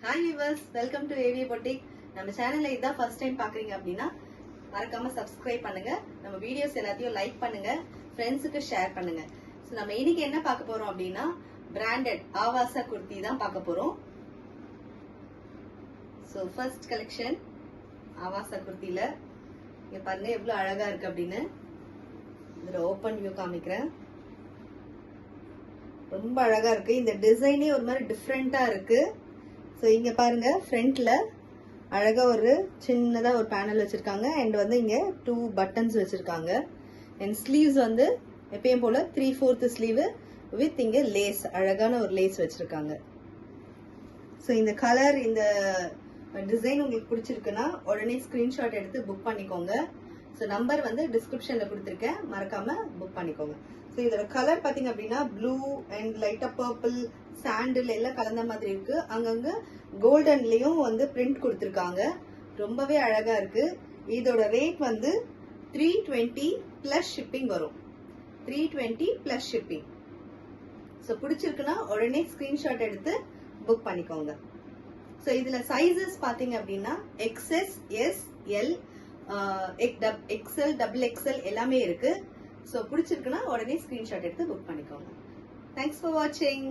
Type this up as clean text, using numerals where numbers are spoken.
Hi viewers, welcome to AV Boutique. நம்ம சேனல்ல இதான் ஃபர்ஸ்ட் டைம் பாக்குறீங்க அப்படின்னா மறக்காம சப்ஸ்கிரைப் பண்ணுங்க. நம்ம வீடியோஸ் எல்லாத்தையும் லைக் பண்ணுங்க, ஃப்ரெண்ட்ஸுக்கு ஷேர் பண்ணுங்க. சோ நம்ம இன்னைக்கு என்ன பார்க்க போறோம் அப்படின்னா பிராண்டட் ஆவாசா குர்த்தி தான் பார்க்க போறோம். சோ ஃபர்ஸ்ட் கலெக்ஷன் ஆவாசா குர்த்தில இங்க பாருங்க எவ்வளவு அழகா இருக்கு அப்படின்னு. இதுல ஓபன் வியூ காமிக்கிறேன். ரொம்ப அழகா இருக்கு. இந்த டிசைனே ஒரு மாதிரி டிஃப்ரெண்டா இருக்கு. ஸோ இங்க பாருங்க ஃப்ரண்ட்ல அழகா ஒரு சின்னதா ஒரு பேனல் வச்சிருக்காங்க அண்ட் வந்து இங்க 2 பட்டன்ஸ் வச்சிருக்காங்க அண்ட் ஸ்லீவ்ஸ் வந்து எப்பயும் போல 3/4 ஸ்லீவ் வித் இங்க லேஸ் அழகான ஒரு லேஸ் வச்சிருக்காங்க. ஸோ இந்த கலர் இந்த டிசைன் உங்களுக்கு பிடிச்சிருக்குன்னா உடனே ஸ்கிரீன்ஷாட் எடுத்து புக் பண்ணிக்கோங்க. ஸோ நம்பர் வந்து டிஸ்கிரிப்ஷன்ல கொடுத்துருக்கேன், மறக்காம புக் பண்ணிக்கோங்க. ஸோ இதோட கலர் பாத்தீங்க அப்படின்னா ப்ளூ அண்ட் லைட்டா பர்பிள் சாண்டில் எல்லாம் கலந்த மாதிரி இருக்கு. அங்கங்க கோல்டன்லயும் வந்து பிரிண்ட் கொடுத்துருக்காங்க. ரொம்பவே அழகா இருக்கு. இதோட ரேட் வந்து 320 பிளஸ் ஷிப்பிங் வரும். 320 பிளஸ் ஷிப்பிங். ஸோ பிடிச்சிருக்குன்னா உடனே ஸ்கிரீன்ஷாட் எடுத்து புக் பண்ணிக்கோங்க. ஸோ இதுல சைசஸ் பாத்தீங்க அப்படின்னா XS, S, L, XL, double XL எல்லாமே இருக்கு. ஸோ பிடிச்சிருக்குன்னா உடனே ஸ்கிரீன்ஷாட் எடுத்து புக் பண்ணிக்கோங்க. தேங்க்ஸ் ஃபார் வாட்சிங்.